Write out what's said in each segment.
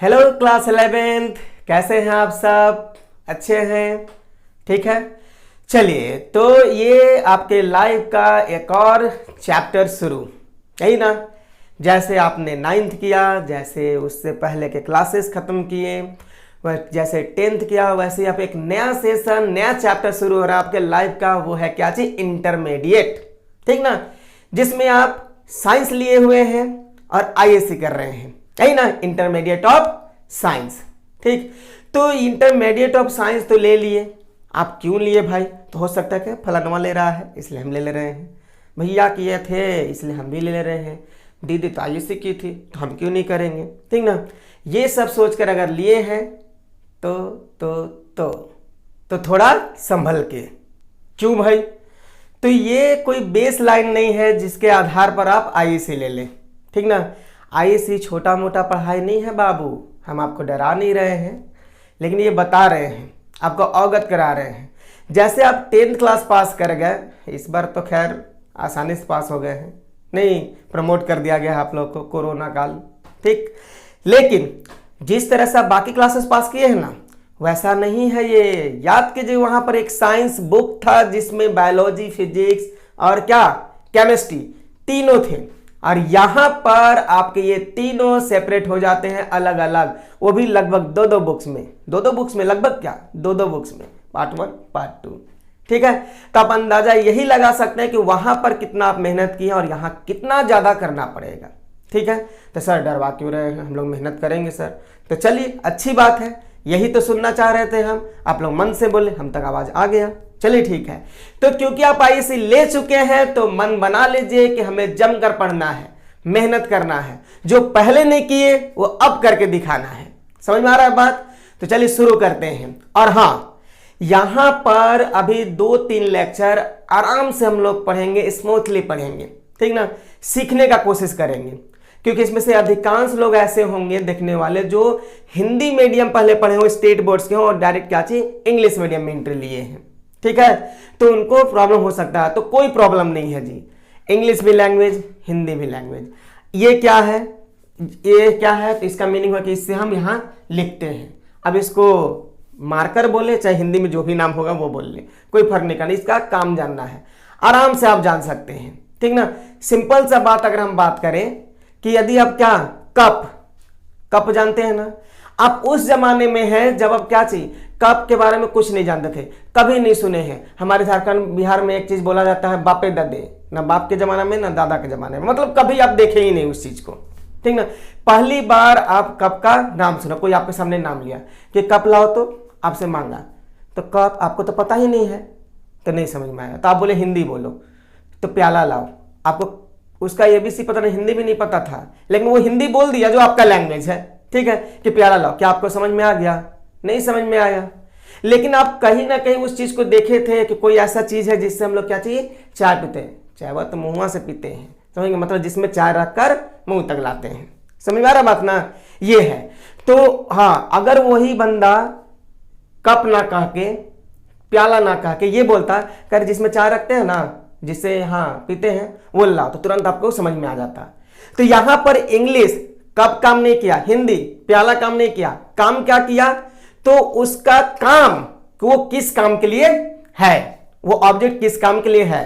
Hello class 11th, कैसे हैं आप सब? अच्छे हैं? ठीक है। चलिए, तो ये आपके लाइफ का एक और चैप्टर शुरू, यही ना। जैसे आपने 9th किया, जैसे उससे पहले के क्लासेस खत्म किए, जैसे 10th किया, वैसे ही आप एक नया सेशन, नया चैप्टर शुरू हो रहा है आपके लाइफ का। वो है क्या चीज? इंटरमीडिएट। ठीक ना, जिसमें आप साइंस लिए हुए हैं और आईएससी कर रहे हैं, यही ना, इंटरमीडिएट ऑफ साइंस। ठीक, तो इंटरमीडिएट ऑफ साइंस तो ले लिए। आप क्यों लिए भाई? तो हो सकता है कि फलानवा ले रहा है इसलिए हम ले रहे हैं, भैया किए थे इसलिए हम भी ले रहे हैं, दीदी तो आईएससी की थी तो हम क्यों नहीं करेंगे। ठीक ना, ये सब सोचकर अगर लिए हैं तो तो तो थोड़ा संभल के। क्यों भाई? तो ये कोई बेस लाइन नहीं है जिसके आधार पर आप आईएससी ले लें। ठीक ना, आईएससी छोटा मोटा पढ़ाई नहीं है बाबू। हम आपको डरा नहीं रहे हैं, लेकिन ये बता रहे हैं, आपको अवगत करा रहे हैं। जैसे आप 10th क्लास पास कर गए, इस बार तो खैर आसानी से पास हो गए हैं, नहीं प्रमोट कर दिया गया आप लोग को कोरोना काल। ठीक, लेकिन जिस तरह से आप बाकी क्लासेस पास किए हैं ना, वैसा नहीं है ये। याद कीजिए, वहां पर एक साइंस बुक था जिसमें बायोलॉजी, फिजिक्स और क्या, केमिस्ट्री तीनों थे। और यहां पर आपके ये तीनों सेपरेट हो जाते हैं अलग अलग, वो भी लगभग दो बुक्स में, दो बुक्स में, लगभग क्या, दो बुक्स में, पार्ट 1 पार्ट 2। ठीक है, तो आप अंदाजा यही लगा सकते हैं कि वहां पर कितना आप मेहनत की है और यहां कितना ज्यादा करना पड़ेगा। ठीक है, तो सर डरवा क्यों रहे हैं, हम लोग मेहनत करेंगे सर। तो चलिए, अच्छी बात है, यही तो सुनना चाह रहे थे हम। आप लोग मन से बोले, हम तक आवाज आ गया। चलिए ठीक है, तो क्योंकि आप आईएससी ले चुके हैं तो मन बना लीजिए कि हमें जमकर पढ़ना है, मेहनत करना है। जो पहले नहीं किए वो अब करके दिखाना है। समझ में आ रहा है बात? तो चलिए शुरू करते हैं। और हाँ, यहां पर अभी 2-3 लेक्चर आराम से हम लोग पढ़ेंगे, स्मूथली पढ़ेंगे। ठीक ना, सीखने का कोशिश करेंगे, क्योंकि इसमें से अधिकांश लोग ऐसे होंगे देखने वाले जो हिंदी मीडियम पहले पढ़े हो, स्टेट बोर्ड्स के हो, और डायरेक्ट क्या चीज इंग्लिश मीडियम में एंट्री लिए हैं। ठीक है, तो उनको प्रॉब्लम हो सकता है। तो कोई प्रॉब्लम नहीं है जी, इंग्लिश भी लैंग्वेज, हिंदी भी लैंग्वेज। ये क्या है, ये क्या है? तो इसका मीनिंग है कि इससे हम यहां लिखते हैं। अब इसको मार्कर बोले, चाहे हिंदी में जो भी नाम होगा वो बोल ले, कोई फर्क नहीं करना, इसका काम जानना है, आराम से आप जान सकते हैं। ठीक ना, सिंपल सा बात अगर हम बात करें कि यदि आप क्या, कप जानते हैं ना, आप उस जमाने में हैं जब आप क्या चाहिए, कप के बारे में कुछ नहीं जानते थे, कभी नहीं सुने हैं। हमारे झारखंड बिहार में एक चीज बोला जाता है, बापे ददे, ना बाप के जमाने में ना दादा के जमाने में, मतलब कभी आप देखे ही नहीं उस चीज को। ठीक ना, पहली बार आप कप का नाम सुना, कोई आपके सामने नाम लिया कि कप लाओ, तो आपसे मांगा, तो कप आपको तो पता ही नहीं है, तो नहीं समझ में आया, तो आप बोले हिंदी बोलो, तो प्याला लाओ, आपको उसका एबीसी पता नहीं, हिंदी भी नहीं पता था, लेकिन वो हिंदी बोल दिया जो आपका लैंग्वेज है। ठीक है, कि प्याला लाओ, क्या आपको समझ में आ गया? नहीं समझ में आया। लेकिन आप कहीं ना कहीं उस चीज को देखे थे कि कोई ऐसा चीज है जिससे हम लोग क्या चाहिए, चाय पीते हैं, चाय वह तो मुंह से पीते हैं, समझेंगे, मतलब जिसमें चाय रखकर मुंह तक लाते हैं। समझ में आ रहा बात ना? ये है। तो हाँ, अगर वही बंदा कप ना कह के, प्याला ना कह के ये बोलता कर जिसमें चाय रखते हैं ना, जिसे हाँ पीते हैं, वो लाओ, तो तुरंत आपको समझ में आ जाता। तो यहां पर इंग्लिश कब काम नहीं किया, हिंदी प्याला काम नहीं किया, काम क्या किया? तो उसका काम, वो किस काम के लिए है, वो ऑब्जेक्ट किस काम के लिए है।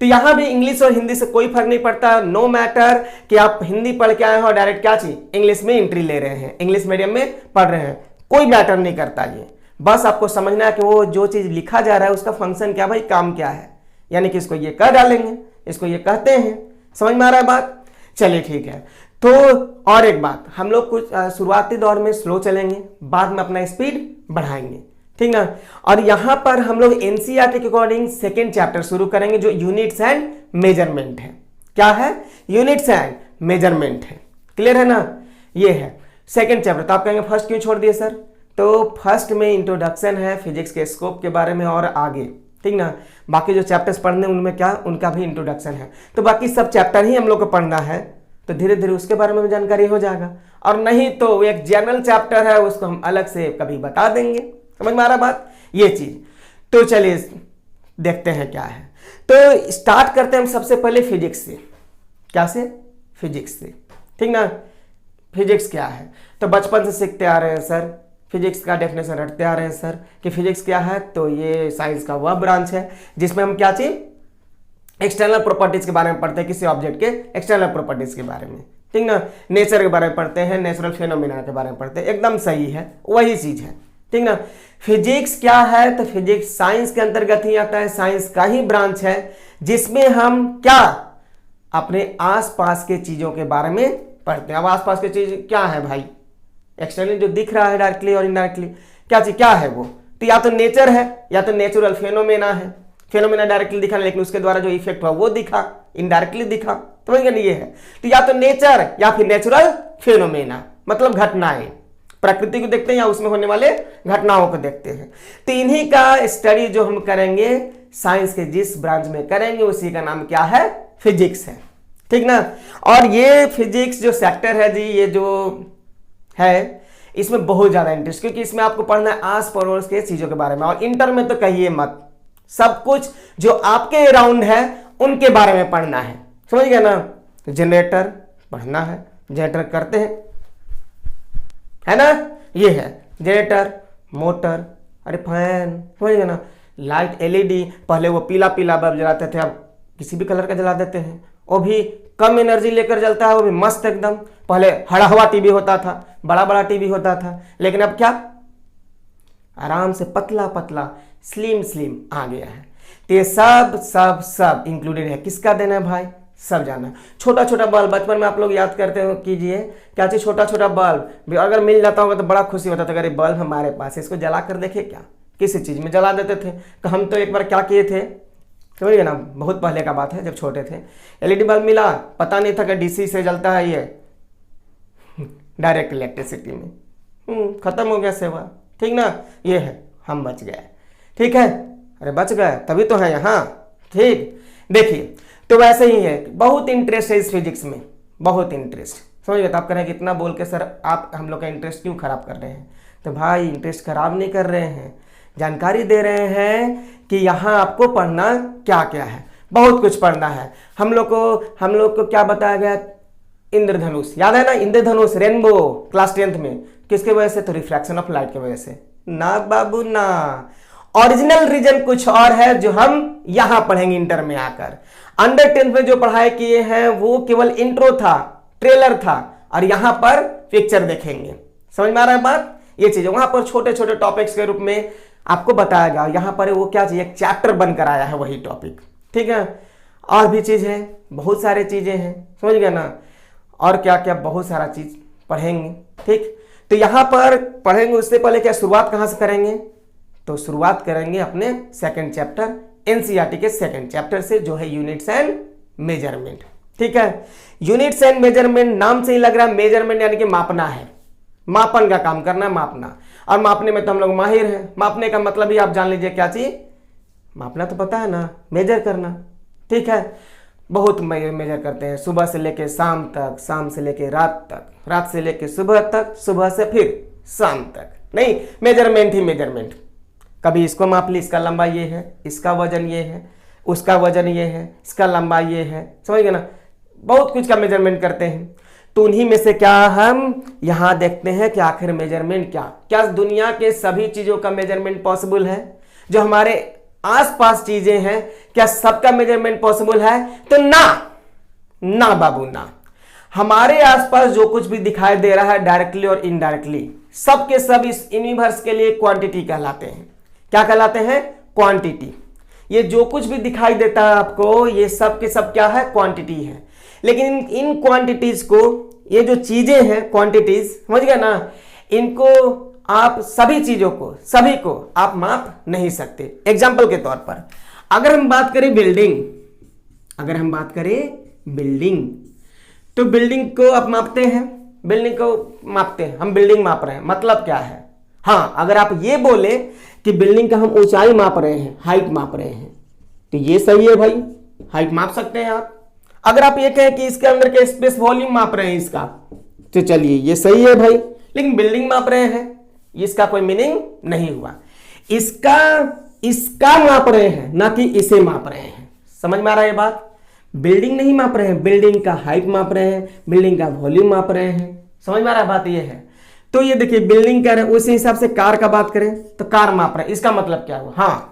तो यहां भी इंग्लिश और हिंदी से कोई फर्क नहीं पड़ता, नो मैटर कि आप हिंदी पढ़ के आए हो और डायरेक्ट क्या चाहिए, इंग्लिश में एंट्री ले रहे हैं, इंग्लिश मीडियम में पढ़ रहे हैं, कोई मैटर नहीं करता। ये बस आपको समझना है कि वो जो चीज लिखा जा रहा है उसका फंक्शन क्या भाई, काम क्या है, यानी कि इसको ये कह डालेंगे, इसको ये कहते हैं। समझ में आ रहा है बात? चलिए ठीक है। तो और एक बात, हम लोग कुछ शुरुआती दौर में स्लो चलेंगे, बाद में अपना स्पीड बढ़ाएंगे। ठीक ना, और यहां पर हम लोग एनसीईआरटी के अकॉर्डिंग सेकेंड चैप्टर शुरू करेंगे जो यूनिट्स एंड मेजरमेंट है। क्या है? यूनिट्स एंड मेजरमेंट है। क्लियर है ना? ये है सेकेंड चैप्टर। तो आप कहेंगे फर्स्ट क्यों छोड़ दिए सर? तो फर्स्ट में इंट्रोडक्शन है फिजिक्स के स्कोप के बारे में और आगे, ठीक ना, बाकी जो चैप्टर्स पढ़ने उनमें क्या, उनका भी इंट्रोडक्शन है। तो बाकी सब चैप्टर ही हम लोग को पढ़ना है, तो धीरे धीरे उसके बारे में भी जानकारी हो जाएगा। और नहीं तो एक जनरल चैप्टर है, उसको हम अलग से कभी बता देंगे। समझ में आ रहा बात? ये चीज। तो चलिए देखते हैं क्या है। तो स्टार्ट करते हैं हम सबसे पहले फिजिक्स से। क्या से? फिजिक्स से। ठीक ना, फिजिक्स क्या है, तो बचपन से सीखते आ रहे हैं सर, फिजिक्स का डेफिनेशन रटते आ रहे हैं सर कि फिजिक्स क्या है, तो ये साइंस का वह ब्रांच है जिसमें हम क्या चीज एक्सटर्नल प्रॉपर्टीज के बारे में पढ़ते हैं, किसी ऑब्जेक्ट के एक्सटर्नल प्रॉपर्टीज के बारे में, ठीक ना, नेचर के बारे में पढ़ते हैं, नेचुरल फिनोमिना के बारे में पढ़ते हैं, एकदम सही है, वही चीज है, ठीक ना। फिजिक्स क्या है, तो फिजिक्स साइंस के अंतर्गत ही आता है, साइंस का ही ब्रांच है जिसमें हम क्या अपने आसपास के चीजों के बारे में पढ़ते हैं। अब आसपास की चीज क्या है भाई, एक्सटर्नली जो दिख रहा है डायरेक्टली और इनडायरेक्टली, क्या चीज क्या है वो, तो या तो नेचर है या तो नेचुरल फेनोमेना है, फेनोमेना डायरेक्टली दिखा लेकिन उसके द्वारा जो इफेक्ट हुआ वो दिखा, इनडायरेक्टली दिखा, तो ये है, तो या तो नेचर या फिर नेचुरल फेनोमेना, मतलब घटनाएं, प्रकृति को देखते हैं या उसमें होने वाले घटनाओं को देखते हैं। तो इन्हीं का स्टडी जो हम करेंगे साइंस के जिस ब्रांच में करेंगे उसी का नाम क्या है, फिजिक्स है, ठीक ना। और ये फिजिक्स जो सेक्टर है जी, ये जो है इसमें बहुत ज्यादा इंटरेस्ट, क्योंकि इसमें आपको पढ़ना है आस पड़ोस के चीजों के बारे में, और इंटर में तो कहिए मत, सब कुछ जो आपके अराउंड है उनके बारे में पढ़ना है, समझ गए ना। जनरेटर पढ़ना है, जनरेटर करते हैं, है ना, ये है जनरेटर, मोटर, अरे फैन, समझ गए ना, लाइट एलईडी, पहले वो पीला पीला बल्ब जलाते थे, अब किसी भी कलर का जला देते हैं, वो भी कम एनर्जी लेकर जलता है, वो भी मस्त एकदम। पहले हड़ा हुआ टीवी होता था, बड़ा बड़ा टीवी होता था, लेकिन अब क्या आराम से पतला पतला स्लिम स्लिम आ गया है। तो ये सब सब सब इंक्लूडेड है, किसका देना है भाई, सब जाना। छोटा छोटा बल्ब, बचपन में आप लोग याद करते हो कीजिए, क्या चीज छोटा छोटा बल्ब अगर मिल जाता होगा तो बड़ा खुशी होता था, अगर ये बल्ब हमारे पास है, इसको जला कर देखे क्या, किसी चीज में जला देते थे। तो हम तो एक बार क्या किए थे, समझिए ना, बहुत पहले का बात है, जब छोटे थे, एलईडी बल्ब मिला, पता नहीं था कि डीसी से जलता है ये, डायरेक्ट इलेक्ट्रिसिटी में खत्म हो गया सेवा, ठीक ना, ये है, हम बच गए, ठीक है, अरे बच गए तभी तो है यहाँ, ठीक। देखिए तो वैसे ही है, बहुत इंटरेस्ट है इस फिजिक्स में, बहुत इंटरेस्ट, समझिए। तो आप कह रहे हैं कितना बोल के सर आप हम लोग का इंटरेस्ट क्यों खराब कर रहे हैं, तो भाई इंटरेस्ट खराब नहीं कर रहे हैं, जानकारी दे रहे हैं कि यहाँ आपको पढ़ना क्या क्या है, बहुत कुछ पढ़ना है। हम लोग को क्या बताया गया, इंद्रधनुष याद है ना, इंद्रधनुष रेनबो क्लास 10th में, किसके वजह से, तो रिफ्रैक्शन ऑफ लाइट की वजह से, ना बाबू ना, ओरिजिनल रीजन कुछ और है जो हम यहां पढ़ेंगे इंटर में आकर। अंडर 10th में जो पढ़ाई किए हैं वो केवल इंट्रो था, ट्रेलर था, और यहां पर पिक्चर देखेंगे, समझ में आ रहा है बात, ये चीज वहां पर छोटे छोटे टॉपिक्स के रूप में आपको बताया गया, यहां पर वो क्या चीज एक चैप्टर बनकर आया है वही टॉपिक, ठीक है। और भी चीज है, बहुत सारे चीजें हैं, समझ गए ना, और क्या क्या बहुत सारा चीज पढ़ेंगे, ठीक। तो यहां पर पढ़ेंगे, उससे पहले क्या शुरुआत कहां से करेंगे, तो शुरुआत करेंगे अपने सेकंड चैप्टर एनसीईआरटी के सेकंड चैप्टर से, जो है यूनिट्स एंड मेजरमेंट, ठीक है। यूनिट्स एंड मेजरमेंट नाम से ही लग रहा है, मेजरमेंट यानी कि मापना है, मापन का काम करना है, मापना, और मापने में तो हम लोग माहिर हैं। मापने का मतलब ही आप जान लीजिए क्या चीज, मापना तो पता है ना, मेजर करना, ठीक है। बहुत मेजर करते हैं, सुबह से लेके शाम तक, शाम से लेके रात तक, रात से लेके सुबह तक, सुबह से फिर शाम तक, नहीं मेजरमेंट ही मेजरमेंट। कभी इसको माप ली, इसका लंबा ये है, इसका वजन ये है, उसका वजन ये है, इसका लंबा ये है, समझ गए ना, बहुत कुछ का मेजरमेंट करते हैं। तो उन्हीं में से क्या हम यहां देखते हैं कि आखिर मेजरमेंट क्या दुनिया के सभी चीजों का मेजरमेंट पॉसिबल है, जो हमारे आसपास चीजें हैं क्या सबका मेजरमेंट पॉसिबल है, तो ना बाबू ना। हमारे आसपास जो कुछ भी दिखाई दे रहा है डायरेक्टली और इनडायरेक्टली, सब के सब इस यूनिवर्स के लिए क्वांटिटी कहलाते हैं। क्या कहलाते हैं, क्वांटिटी। ये जो कुछ भी दिखाई देता है आपको, ये सब के सब क्या है, क्वांटिटी है। लेकिन इन क्वांटिटीज को, ये जो चीजें हैं क्वांटिटीज, समझ गए ना, इनको आप सभी चीजों को, सभी को आप माप नहीं सकते। एग्जाम्पल के तौर पर अगर हम बात करें बिल्डिंग, तो बिल्डिंग को आप मापते हैं, बिल्डिंग को मापते हैं, हम बिल्डिंग माप रहे हैं, मतलब क्या है। हाँ, अगर आप ये बोले कि बिल्डिंग का हम ऊंचाई माप रहे हैं, हाइट माप रहे हैं, तो ये सही है भाई, हाइट माप सकते हैं आप। अगर आप ये कहें कि इसके अंदर के स्पेस वॉल्यूम माप रहे हैं इसका, तो चलिए ये सही है भाई, लेकिन बिल्डिंग माप रहे हैं, इसका कोई मीनिंग नहीं हुआ। इसका माप रहे हैं, ना कि इसे माप रहे हैं। समझ में आ रहा है ये बात, बिल्डिंग नहीं माप रहे हैं, बिल्डिंग का हाइट माप रहे हैं, बिल्डिंग का वॉल्यूम माप रहे हैं। समझ में आ रहा है बात ये है। तो ये देखिए बिल्डिंग कह रहे हैं, उसी हिसाब से कार का बात करें तो कार माप रहे हैं, इसका मतलब क्या हुआ, हाँ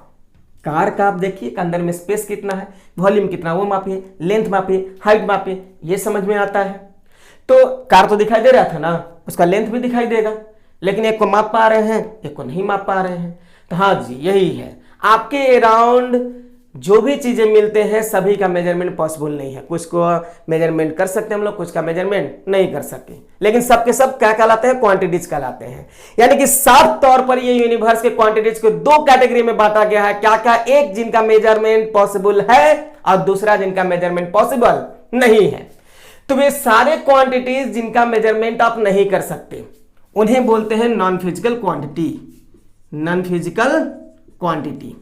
कार का आप देखिए अंदर में स्पेस कितना है, वॉल्यूम कितना वो मापिए, लेंथ मापिए, हाइट मापिए, ये समझ में आता है। तो कार तो दिखाई दे रहा था ना, उसका लेंथ भी दिखाई देगा, लेकिन एक को माप पा रहे हैं एक को नहीं माप पा रहे हैं। तो हाँ जी यही है, आपके अराउंड जो भी चीजें मिलते हैं सभी का मेजरमेंट पॉसिबल नहीं है। कुछ को मेजरमेंट कर सकते हैं हम लोग, कुछ का मेजरमेंट नहीं कर सकते, लेकिन सबके सब क्या कहलाते हैं, क्वांटिटीज कहलाते हैं। यानी कि साफ तौर पर ये यूनिवर्स के क्वांटिटीज को दो कैटेगरी में बांटा गया है। क्या क्या, एक जिनका मेजरमेंट पॉसिबल है और दूसरा जिनका मेजरमेंट पॉसिबल नहीं है। तो वे सारे क्वांटिटीज जिनका मेजरमेंट आप नहीं कर सकते उन्हें बोलते हैं non physical quantity. Non physical quantity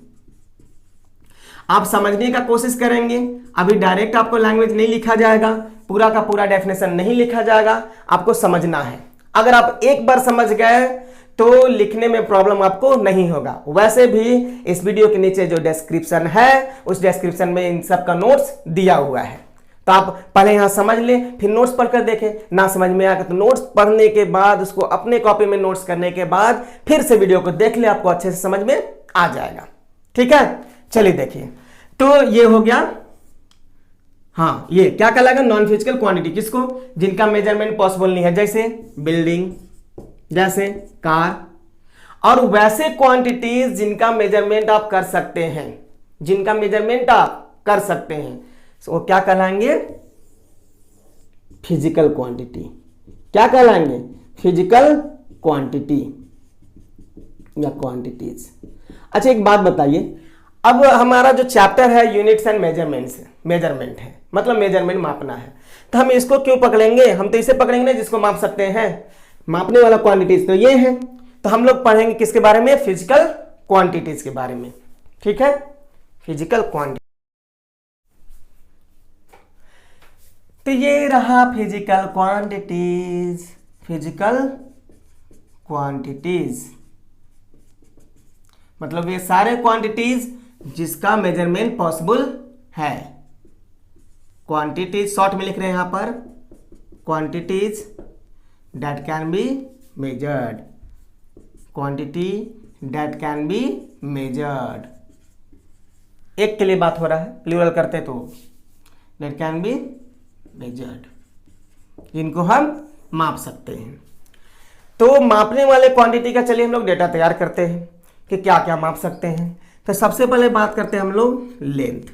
आप समझने का कोशिश करेंगे, अभी डायरेक्ट आपको लैंग्वेज नहीं लिखा जाएगा, पूरा का पूरा डेफिनेशन नहीं लिखा जाएगा, आपको समझना है। अगर आप एक बार समझ गए तो लिखने में प्रॉब्लम आपको नहीं होगा। वैसे भी इस वीडियो के नीचे जो डिस्क्रिप्शन है उस डिस्क्रिप्शन में इन सब का नोट्स दिया हुआ है, तो आप पहले यहां समझ लें फिर नोट्स पढ़कर देखें। ना समझ में आएगा तो नोट्स पढ़ने के बाद उसको अपने कॉपी में नोट्स करने के बाद फिर से वीडियो को देख ले, आपको अच्छे से समझ में आ जाएगा। ठीक है, चलिए देखिए। तो ये हो गया, हाँ ये क्या कहलाएगा, नॉन फिजिकल क्वांटिटी। किसको, जिनका मेजरमेंट पॉसिबल नहीं है, जैसे बिल्डिंग, जैसे कार, और वैसे क्वांटिटीज जिनका मेजरमेंट आप कर सकते हैं, जिनका मेजरमेंट आप कर सकते हैं वो क्या कहलाएंगे, फिजिकल क्वांटिटी। क्या कहलाएंगे, फिजिकल क्वांटिटी या क्वांटिटीज। अच्छा एक बात बताइए, अब हमारा जो चैप्टर है यूनिट्स एंड मेजरमेंट्स, मेजरमेंट है मतलब मेजरमेंट मापना है, तो हम इसको क्यों पकड़ेंगे, हम तो इसे पकड़ेंगे ना जिसको माप सकते हैं। मापने वाला क्वांटिटीज तो ये है, तो हम लोग पढ़ेंगे किसके बारे में, फिजिकल क्वांटिटीज के बारे में। ठीक है, फिजिकल क्वांटिटी। तो ये रहा फिजिकल क्वांटिटीज। फिजिकल क्वांटिटीज मतलब ये सारे क्वांटिटीज जिसका मेजरमेंट पॉसिबल है। क्वांटिटीज शॉर्ट में लिख रहे हैं यहां पर, quantities that can be measured, quantity that can be measured. एक के लिए बात हो रहा है, प्लूरल करते तो दैट कैन बी मेजर्ड, इनको हम माप सकते हैं। तो मापने वाले क्वांटिटी का चलिए हम लोग डेटा तैयार करते हैं कि क्या क्या माप सकते हैं। तो सबसे पहले बात करते हैं हम लोग लेंथ।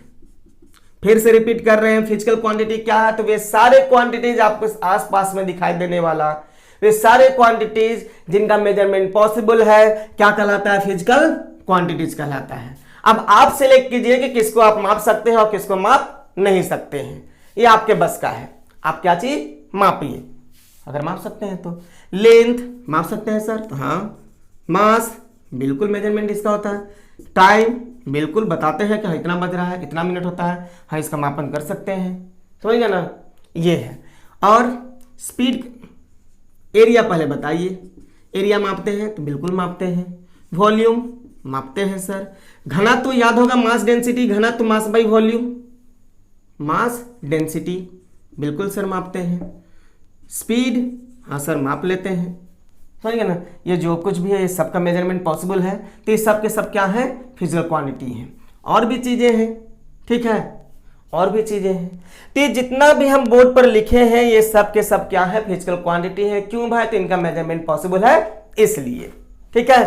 फिर से रिपीट कर रहे हैं, फिजिकल क्वांटिटी क्या है, तो वे सारे क्वांटिटीज आपको आसपास में दिखाई देने वाला, वे सारे क्वांटिटीज जिनका मेजरमेंट पॉसिबल है क्या कहलाता है, फिजिकल क्वांटिटीज कहलाता है। अब आप सिलेक्ट कीजिए कि किसको आप माप सकते हैं और किसको माप नहीं सकते हैं, ये आपके बस का है। आप क्या चीज मापिए, अगर माप सकते हैं तो लेंथ माप सकते हैं सर, तो हाँ। मास बिल्कुल मेजरमेंट इसका होता है। टाइम बिल्कुल बताते हैं कि हाँ इतना बज रहा है, इतना मिनट होता है, हाँ इसका मापन कर सकते हैं, समझ गए ना, ये है। और स्पीड, एरिया पहले बताइए, एरिया मापते हैं तो बिल्कुल मापते हैं। वॉल्यूम मापते हैं सर। घनत्व तो याद होगा, मास डेंसिटी, घनत्व mass by volume, mass density बिल्कुल सर मापते हैं। स्पीड हाँ सर माप लेते हैं, समझ गए ना। ये जो कुछ भी है ये सबका मेजरमेंट पॉसिबल है, तो ये सब के सब क्या है, फिजिकल क्वांटिटी है। और भी चीजें हैं, ठीक है, और भी चीजें हैं। तो ये जितना भी हम बोर्ड पर लिखे हैं ये सब के सब क्या है, फिजिकल क्वांटिटी है। क्यों भाई, तो इनका मेजरमेंट पॉसिबल है इसलिए, ठीक है।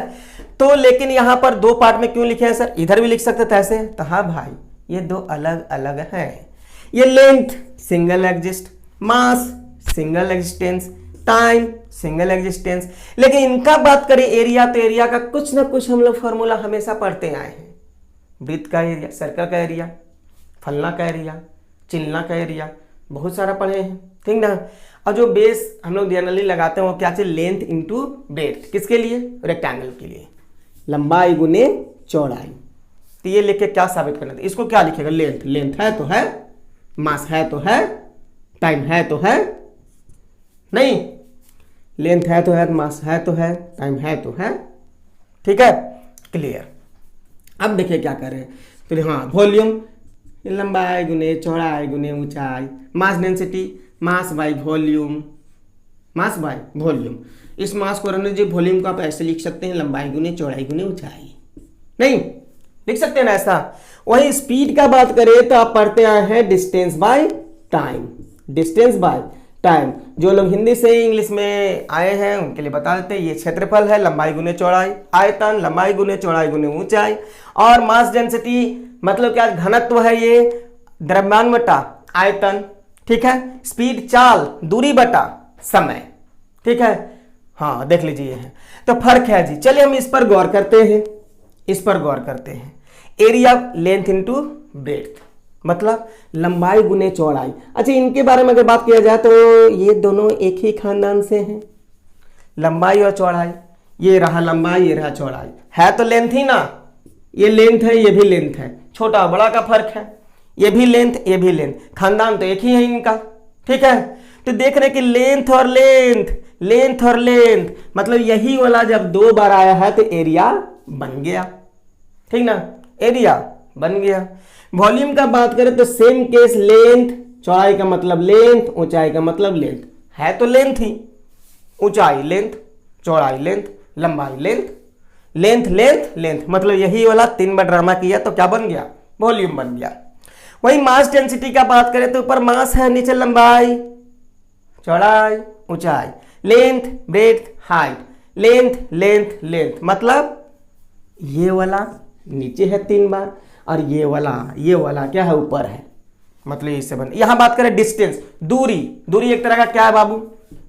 तो लेकिन यहां पर दो पार्ट में क्यों लिखे हैं सर, इधर भी लिख सकते थे ऐसे, तो हाँ भाई ये दो अलग अलग हैं। ये length single exist, mass single existence, time single existence. लेकिन इनका बात करें एरिया, तो एरिया का कुछ ना कुछ हम लोग फॉर्मूला हमेशा पढ़ते आए हैं। वृत्त का एरिया, सर्कल का एरिया, फलना का एरिया, चिलना का एरिया, बहुत सारा पढ़े हैं, ठीक ना। और जो बेस हम लोग जनरली लगाते हैं वो क्या चाहिए, लेंथ इंटू ब्रेड्थ, किसके लिए, रेक्टेंगल के लिए, लंबाई गुने चौड़ाई। तो ये लिख के क्या साबित करना था, इसको क्या लिखेगा, लेंथ, लेंथ है तो है, मास है तो है, टाइम है तो है, नहीं लेंथ है तो है, मास है तो है, टाइम है तो है, ठीक है, क्लियर। अब देखिए क्या कर रहे हैं, तो हाँ वॉल्यूम लंबाई गुने चौड़ाई गुने ऊंचाई, mass density mass by volume, mass by volume. इस मास को रखने जी वॉल्यूम को आप ऐसे लिख सकते हैं, लंबाई गुने चौड़ाई गुने ऊंचाई, नहीं लिख सकते हैं ना ऐसा। वही स्पीड का बात करें तो आप पढ़ते आए हैं distance by time, distance by time. जो लोग हिंदी से इंग्लिश में आए हैं उनके लिए बता देते हैं, ये क्षेत्रफल है, लंबाई गुने चौड़ाई, आयतन लंबाई गुने चौड़ाई गुने ऊंचाई, और मास डेंसिटी मतलब क्या, घनत्व है ये द्रव्यमान बटा आयतन, ठीक है। स्पीड चाल, दूरी बटा समय, ठीक है। हाँ देख लीजिए है, तो फर्क है जी। चलिए हम इस पर गौर करते हैं, इस पर गौर करते हैं। एरिया लेंथ इनटू ब्रेड्थ मतलब लंबाई गुने चौड़ाई। अच्छा इनके बारे में अगर बात किया जाए तो ये दोनों एक ही खानदान से हैं, लंबाई और चौड़ाई। ये रहा लंबाई, ये रहा चौड़ाई, है तो लेंथ ही ना। ये लेंथ है, ये भी लेंथ है, छोटा बड़ा का फर्क है। ये भी लेंथ, ये भी लेंथ, खानदान तो एक ही है इनका, ठीक है। तो देख रहे कि लेंथ और लेंथ, लेंथ और लेंथ मतलब यही वाला जब दो बार आया है तो एरिया बन गया, ठीक ना, एरिया बन गया। वॉल्यूम का बात करें तो सेम केस, लेंथ चौड़ाई का मतलब लेंथ, ऊंचाई का मतलब लेंथ, है तो लेंथ ही, ऊंचाई लेंथ, चौड़ाई लेंथ, लंबाई लेंथ, लेंथ लेंथ लेंथ मतलब यही वाला 3 बार ड्रामा किया तो क्या बन गया, वॉल्यूम बन गया। वही मास डेंसिटी का बात करें तो ऊपर मास है, नीचे लंबाई चौड़ाई ऊंचाई, length breadth height, length length length मतलब ये वाला नीचे है 3 बार और ये वाला क्या है ऊपर है, मतलब इससे बन। यहां बात करें डिस्टेंस, दूरी, दूरी एक तरह का क्या है बाबू,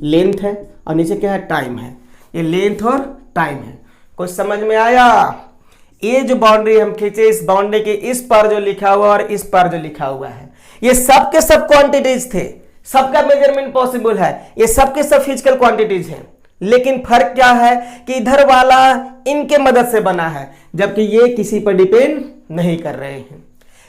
लेंथ है, और नीचे क्या है, टाइम है। ये लेंथ और टाइम है, कुछ समझ में आया। ये जो बाउंड्री हम खींचे, इस बाउंड्री के इस पर जो लिखा हुआ और इस पर जो लिखा हुआ है, ये सब के सब क्वांटिटीज थे, सबका मेजरमेंट पॉसिबल है, ये सब के सब फिजिकल क्वांटिटीज हैं। लेकिन फर्क क्या है कि इधर वाला इनके मदद से बना है, जबकि ये किसी पर डिपेंड नहीं कर रहे हैं।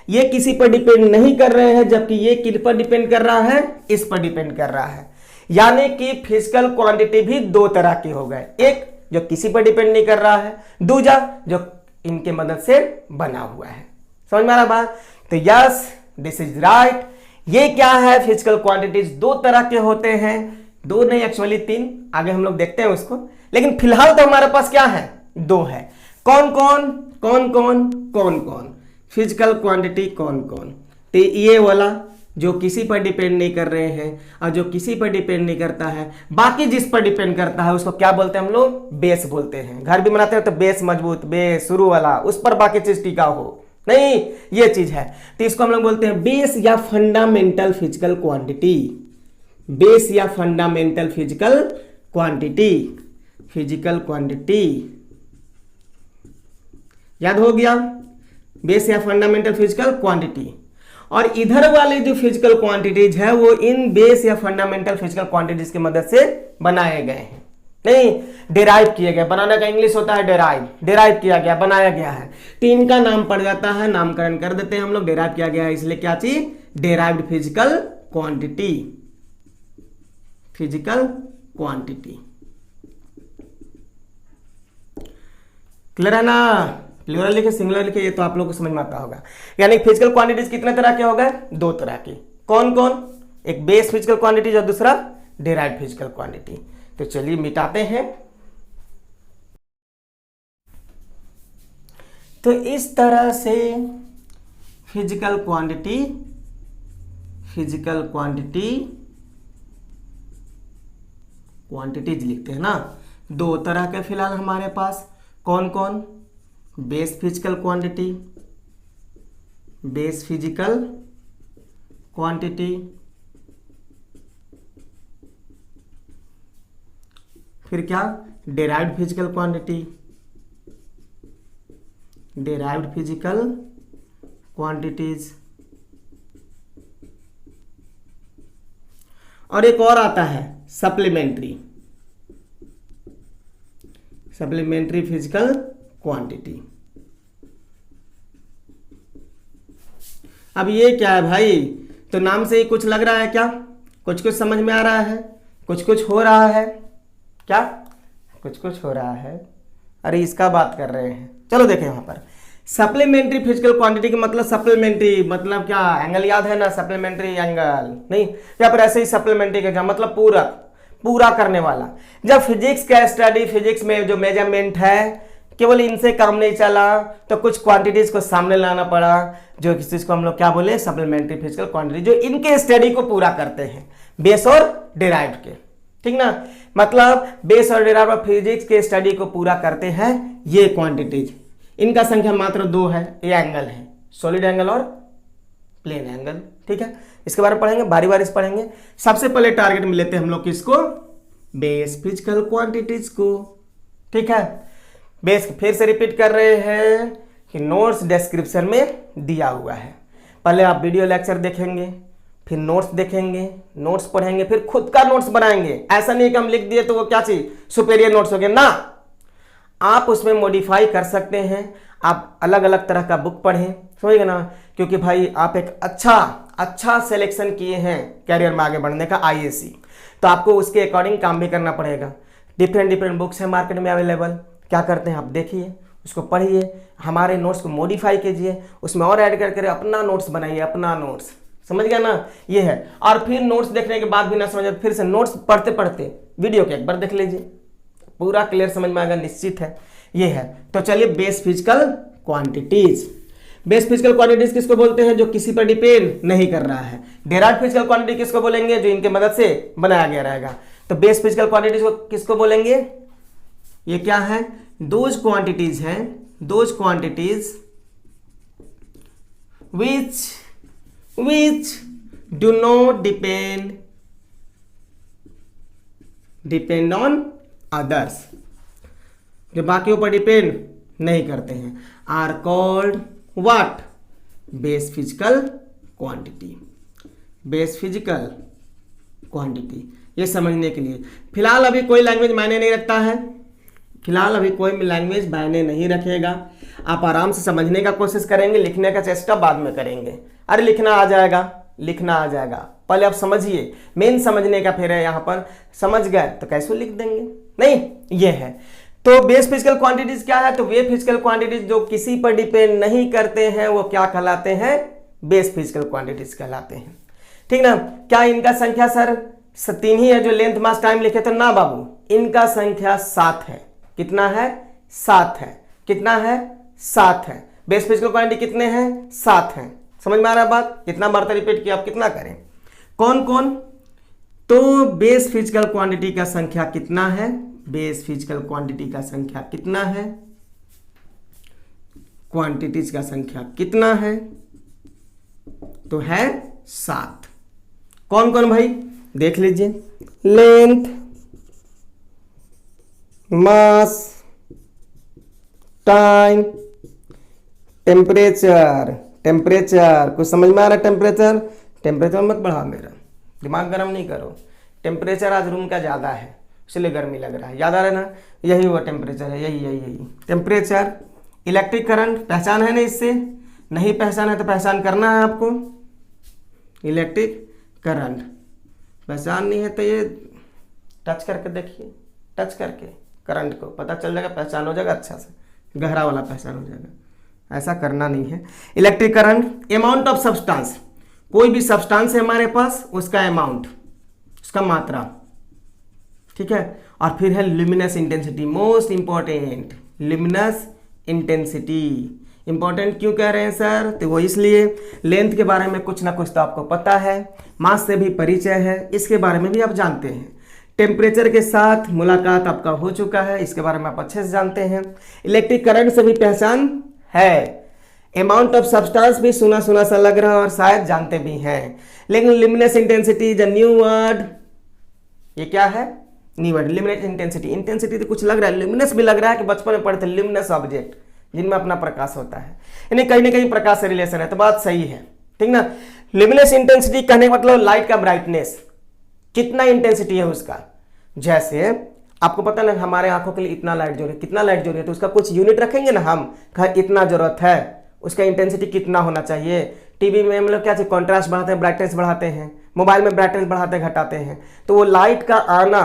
ये किसी पर डिपेंड नहीं कर रहे हैं, जबकि ये किस पर डिपेंड कर रहा है, इस पर डिपेंड कर रहा है। यानी कि फिजिकल क्वांटिटी भी 2 तरह के हो गए, एक जो किसी पर डिपेंड नहीं कर रहा है, दूसरा जो इनके मदद से बना हुआ है। समझ में आ रहा बात। तो यस दिस इज राइट। ये क्या है, फिजिकल क्वांटिटीज 2 तरह के होते हैं, 2 नहीं एक्चुअली 3, आगे हम लोग देखते हैं उसको। लेकिन फिलहाल तो हमारे पास क्या है, 2 है। कौन कौन कौन कौन कौन कौन फिजिकल क्वांटिटी कौन कौन, तो ये वाला जो किसी पर डिपेंड नहीं कर रहे हैं, और जो किसी पर डिपेंड नहीं करता है, बाकी जिस पर डिपेंड करता है उसको क्या बोलते हैं हम लोग, बेस बोलते हैं। घर भी बनाते हैं तो बेस मजबूत, बेस शुरू वाला, उस पर बाकी चीज टिका हो नहीं, ये चीज है, तो इसको हम लोग बोलते हैं बेस या फंडामेंटल फिजिकल क्वांटिटी। बेस या fundamental physical quantity, physical quantity याद हो गया, बेस या फंडामेंटल फिजिकल क्वांटिटी। और इधर वाले जो फिजिकल क्वांटिटीज है वो इन बेस या फंडामेंटल फिजिकल क्वांटिटीज की मदद से बनाए गए हैं, नहीं डेराइव किए गए। बनाने का इंग्लिश होता है डेराइव, डेराइव किया गया, बनाया गया है, तो इनका नाम पड़ जाता है, नामकरण कर देते हैं हम लोग, डेराइव किया गया है, इसलिए क्या चीज, derived physical quantity, physical quantity. Clear है ना, प्लूरल लिखे सिंगुलर लिखे, ये तो आप लोगों को समझ में आता होगा। यानी फिजिकल क्वांटिटीज कितने तरह के हो गए, 2 तरह के। कौन कौन, एक बेस फिजिकल क्वांटिटी और दूसरा डेराइव्ड फिजिकल क्वांटिटी। तो चलिए मिटाते हैं। तो इस तरह से physical quantity, physical quantity quantities लिखते हैं ना, 2 तरह के फिलहाल हमारे पास। कौन कौन, base physical quantity, base physical quantity, फिर क्या, derived physical quantity, derived physical quantities, और एक और आता है सप्लीमेंट्री, सप्लीमेंट्री फिजिकल क्वांटिटी। अब ये क्या है भाई, तो नाम से ही कुछ लग रहा है क्या, कुछ कुछ समझ में आ रहा है, कुछ कुछ हो रहा है क्या, कुछ कुछ हो रहा है। अरे इसका बात कर रहे हैं, चलो देखें यहां पर सप्लीमेंट्री फिजिकल क्वांटिटी का मतलब, सप्लीमेंट्री मतलब क्या, एंगल याद है ना, सप्लीमेंट्री एंगल नहीं, या फिर ऐसे ही सप्लीमेंट्री का मतलब पूरक, पूरा करने वाला। जब फिजिक्स का स्टडी, फिजिक्स में जो मेजरमेंट है केवल इनसे काम नहीं चला तो कुछ क्वांटिटीज को सामने लाना पड़ा, जो किस चीज को हम लोग क्या बोले, सप्लीमेंट्री फिजिकल क्वांटिटी, जो इनके स्टडी को पूरा करते हैं, बेस और डिराइव्ड के। ठीक ना, मतलब बेस और डिराइव्ड ऑफ फिजिक्स के स्टडी को पूरा करते हैं ये क्वांटिटीज। इनका संख्या मात्र 2 है। ये एंगल है, सॉलिड एंगल और प्लेन एंगल। ठीक है, इसके बारे में पढ़ेंगे, बारी बारी से पढ़ेंगे। सबसे पहले टारगेट में लेते हैं हम लोग किसको, बेस फिजिकल क्वांटिटीज को। ठीक है, बेस फिर से रिपीट कर रहे हैं कि नोट्स डिस्क्रिप्शन में दिया हुआ है। पहले आप वीडियो लेक्चर देखेंगे, फिर नोट्स देखेंगे, नोट्स पढ़ेंगे, फिर खुद का नोट्स बनाएंगे। ऐसा नहीं कि हम लिख दिए तो वो क्या चीज सुपेरियर नोट्स हो गया ना, आप उसमें मॉडिफाई कर सकते हैं। आप अलग अलग तरह का बुक पढ़ें, समझिए ना, क्योंकि भाई आप एक अच्छा सिलेक्शन किए हैं कैरियर में आगे बढ़ने का, आईएएस, तो आपको उसके अकॉर्डिंग काम भी करना पड़ेगा। डिफरेंट बुक्स हैं मार्केट में अवेलेबल, क्या करते हैं आप देखिए, उसको पढ़िए, हमारे नोट्स को मॉडिफाई कीजिए, उसमें और ऐड करके अपना नोट्स बनाइए, अपना नोट्स, समझ गया ना, ये है। और फिर नोट्स देखने के बाद भी ना समझ, फिर से नोट्स पढ़ते पढ़ते वीडियो के एक बार देख लीजिए, पूरा क्लियर समझ में आएगा, निश्चित है, ये है। तो चलिए, base physical quantities. Base physical quantities किसको बोलते हैं, जो किसी पर डिपेंड नहीं कर रहा है। डिराइव्ड फिजिकल क्वांटिटी किसको बोलेंगे, जो इनके मदद से बनाया गया रहेगा। तो बेस फिजिकल क्वांटिटीज को किसको बोलेंगे, ये क्या है, दोज क्वांटिटीज हैं, those quantities which do not depend on others, जो बाकियों पर डिपेंड नहीं करते हैं, are called what, base physical quantity. Base physical quantity, ये समझने के लिए फिलहाल अभी कोई लैंग्वेज मायने नहीं रखता है, फिलहाल अभी कोई लैंग्वेज मायने नहीं रखेगा। आप आराम से समझने का कोशिश करेंगे, लिखने का चेष्टा बाद में करेंगे। अरे लिखना आ जाएगा, लिखना आ जाएगा, पहले आप समझिए, मेन समझने का फिर है। यहाँ पर समझ गए तो कैसे लिख देंगे, नहीं, ये है। तो बेस फिजिकल क्वांटिटीज क्या है, तो वे फिजिकल क्वांटिटीज जो किसी पर डिपेंड नहीं करते हैं वो क्या कहलाते हैं, बेस फिजिकल क्वांटिटीज कहलाते हैं। ठीक ना, क्या इनका संख्या सर 3 ही है जो लेंथ मास टाइम लिखे थे, ना बाबू, इनका संख्या 7 है। कितना है, 7 है। कितना है, 7 है। बेस फिजिकल क्वांटिटी कितने हैं, 7 हैं। समझ में आ रहा है बात, कितना बार तो रिपीट किया, आप कितना करें, कौन कौन, तो बेस फिजिकल क्वांटिटी का संख्या कितना है, बेस फिजिकल क्वांटिटी का संख्या कितना है, क्वांटिटीज का संख्या कितना है, तो है 7। कौन कौन भाई, देख लीजिए, लेंथ, मास, टाइम, टेम्परेचर। टेम्परेचर कुछ समझ में आ रहा है, टेम्परेचर मत बढ़ा, मेरा दिमाग गर्म नहीं करो। टेम्परेचर आज रूम का ज़्यादा है इसलिए गर्मी लग रहा है, याद आ रहा है ना, यही वो टेम्परेचर है, यही टेम्परेचर। इलेक्ट्रिक करंट पहचान है ना, इससे नहीं पहचान है तो पहचान करना है आपको। इलेक्ट्रिक करंट पहचान नहीं है तो ये टच करके देखिए, टच करके करंट को पता चल जाएगा, पहचान हो जाएगा, अच्छा से गहरा वाला पहचान हो जाएगा। ऐसा करना नहीं है। Electric current, amount of substance, कोई भी सब्सटेंस है हमारे पास, उसका अमाउंट, उसका मात्रा, ठीक है। और फिर है luminous intensity, most important, luminous intensity. Important क्यों कह रहे हैं सर, तो वो इसलिए लेंथ के बारे में कुछ ना कुछ तो आपको पता है, मास से भी परिचय है, इसके बारे में भी आप जानते हैं। टेम्परेचर के साथ मुलाकात आपका हो चुका है, इसके बारे में आप अच्छे से जानते हैं। इलेक्ट्रिक करंट से भी पहचान है। अमाउंट ऑफ सब्सटेंस भी सुना सुना सा लग रहा है और शायद जानते भी हैं। लेकिन luminous intensity is a new word, ये क्या है, new word. Luminous intensity, intensity तो कुछ लग रहा है, ल्यूमिनस भी लग रहा है कि बचपन में पढ़े थे, ल्यूमिनस ऑब्जेक्ट जिनमें अपना प्रकाश होता है, यानी कहीं ना कहीं प्रकाश से रिलेशन है, तो बात सही है, ठीक ना। ल्यूमिनस इंटेंसिटी कहने का मतलब लाइट का ब्राइटनेस, कितना इंटेंसिटी है उसका। जैसे आपको पता ना हमारे आंखों के लिए इतना लाइट जरूरी है, कितना लाइट जरूरी है, तो उसका कुछ यूनिट रखेंगे ना हम, इतना जरूरत है, उसका इंटेंसिटी कितना होना चाहिए। टीवी में हम लोग क्या चाहिए, कॉन्ट्रास्ट बढ़ाते हैं, ब्राइटनेस बढ़ाते हैं, मोबाइल में ब्राइटनेस बढ़ाते घटाते हैं, तो वो लाइट का आना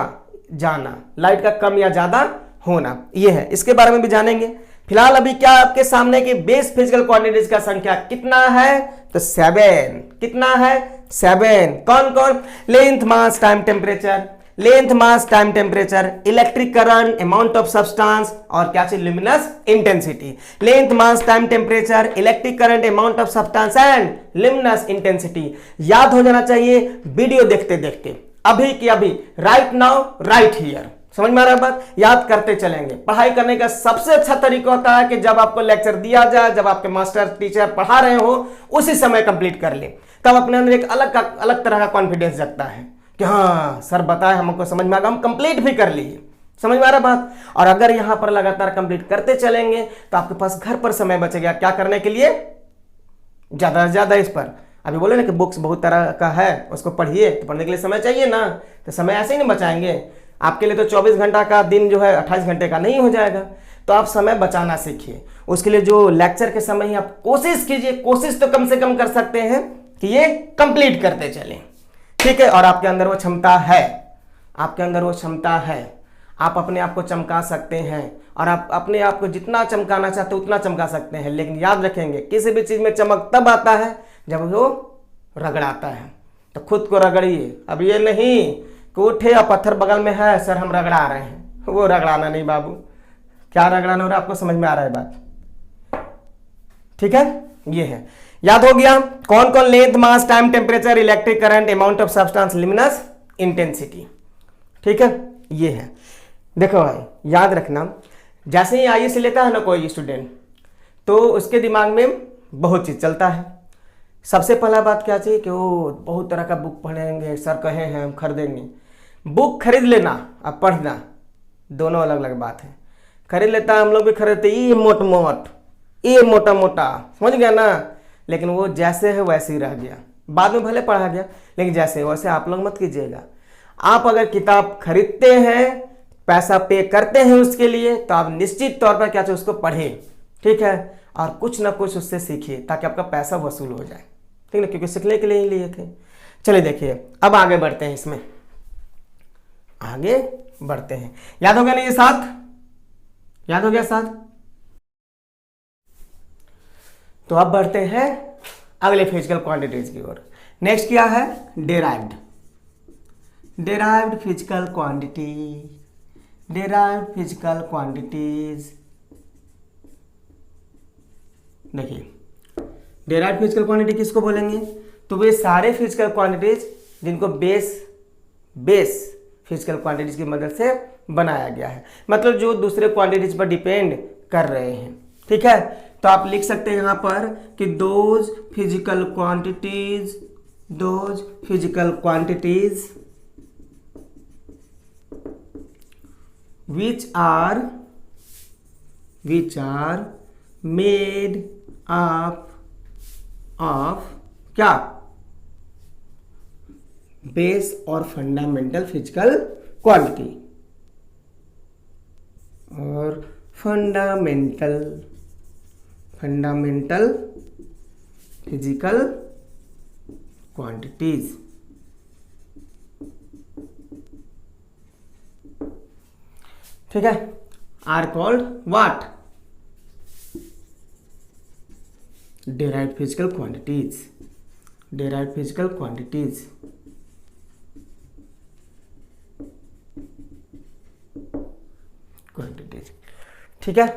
जाना, लाइट का कम या ज्यादा होना, ये है, इसके बारे में भी जानेंगे। फिलहाल अभी क्या आपके सामने की बेस फिजिकल क्वांटिटीज का संख्या कितना है, तो 7। कितना है, 7। कौन कौन, length, mass, time, temperature. Length, mass, time, temperature, electric current, amount of substance और क्या चीज, luminous intensity. Length, mass, time, temperature, electric current, amount of substance and luminous intensity. याद हो जाना चाहिए वीडियो देखते देखते, अभी की अभी, राइट नाउ, राइट हियर। समझ में आ रहा है बात? याद करते चलेंगे। पढ़ाई करने का सबसे अच्छा तरीका होता है कि जब आपको लेक्चर दिया जाए, जब आपके मास्टर टीचर पढ़ा रहे हो, उसी समय कंप्लीट कर ले, तब अपने अंदर एक अलग तरह का कॉन्फिडेंस जगता है कि हाँ सर बताए, हमको समझ में आ गया, हम कंप्लीट भी कर लिए। समझ में आ रहा बात? और अगर यहां पर लगातार कंप्लीट करते चलेंगे तो आपके पास घर पर समय बचेगा क्या करने के लिए, ज्यादा से ज्यादा इस पर। अभी बोले ना कि बुक्स बहुत तरह का है, उसको पढ़िए, तो पढ़ने के लिए समय चाहिए ना, तो समय ऐसे ही नहीं बचाएंगे। आपके लिए तो 24 घंटा का दिन जो है 28 घंटे का नहीं हो जाएगा, तो आप समय बचाना सीखिए। उसके लिए जो लेक्चर के समय ही आप कोशिश कीजिए, कोशिश तो कम से कम कर सकते हैं कि ये कंप्लीट करते चलें, ठीक है। और आपके अंदर वो क्षमता है, आपके अंदर वो क्षमता है, आप अपने आप को चमका सकते हैं, और आप अपने आप को जितना चमकाना चाहते हो उतना चमका सकते हैं। लेकिन याद रखेंगे, किसी भी चीज में चमक तब आता है जब वो रगड़ाता है। तो खुद को रगड़िए। अब ये नहीं कि उठे और पत्थर बगल में है, सर हम रगड़ा रहे हैं, वो रगड़ाना नहीं बाबू। क्या रगड़ाना हो रहा है आपको समझ में आ रहा है बात? ठीक है, ये है। याद हो गया कौन कौन, length, mass, time, temperature, electric current, amount of substance, luminous intensity. ठीक है, ये है। देखो भाई याद रखना, जैसे ही आईए से लेता है ना कोई स्टूडेंट, तो उसके दिमाग में बहुत चीज चलता है। सबसे पहला बात क्या चाहिए कि वो बहुत तरह का बुक पढ़ेंगे, सर कहे हैं हम खरीदेंगे। बुक खरीद लेना और पढ़ना दोनों अलग अलग बात है। खरीद लेता है, हम लोग भी खरीदते, ये मोटा मोटा, समझ गया ना। लेकिन वो जैसे है वैसे ही रह गया, बाद में भले पढ़ा गया, लेकिन जैसे वैसे आप लोग मत कीजिएगा। आप अगर किताब खरीदते हैं, पैसा पे करते हैं उसके लिए, तो आप निश्चित तौर पर क्या चाहिए उसको पढ़ें, ठीक है, और कुछ ना कुछ उससे सीखिए ताकि आपका पैसा वसूल हो जाए, ठीक है, क्योंकि सीखने के लिए ही लिए थे। चलिए देखिए, अब आगे बढ़ते हैं, इसमें आगे बढ़ते हैं। याद हो गया ना ये साथ? याद हो गया साथ? तो अब बढ़ते हैं अगले फिजिकल क्वांटिटीज की ओर। नेक्स्ट क्या है? Derived. Derived physical quantity, derived physical quantities. देखिए, डेराइव्ड फिजिकल क्वांटिटी किसको बोलेंगे? तो वे सारे फिजिकल क्वांटिटीज जिनको बेस फिजिकल क्वांटिटीज की मदद से बनाया गया है, मतलब जो दूसरे क्वांटिटीज पर डिपेंड कर रहे हैं, ठीक है। तो आप लिख सकते हैं यहां पर कि those physical quantities which are made up of क्या? बेस और फंडामेंटल फिजिकल क्वांटिटी, और फंडामेंटल फिजिकल क्वांटिटीज। ठीक है, are called what? Derived physical quantities. Derived physical quantities. ठीक है,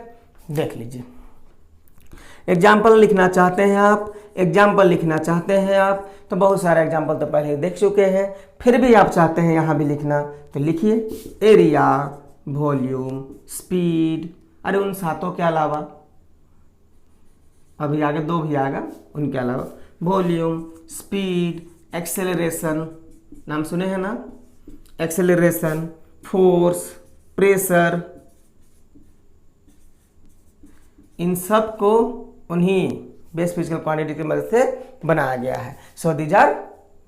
देख लीजिए। एग्जाम्पल लिखना चाहते हैं आप, तो बहुत सारे एग्जाम्पल तो पहले देख चुके हैं, फिर भी आप चाहते हैं यहाँ भी लिखना, तो लिखिए एरिया, वॉल्यूम, स्पीड, अरे उन सातों के अलावा अभी आगे दो भी आएगा, उनके अलावा वॉल्यूम, स्पीड, एक्सेलरेशन, नाम सुने हैं ना? एक्सेलरेशन, फोर्स, प्रेशर, इन सब को उन्हीं बेस फिजिकल क्वांटिटी की मदद से बनाया गया है। So these are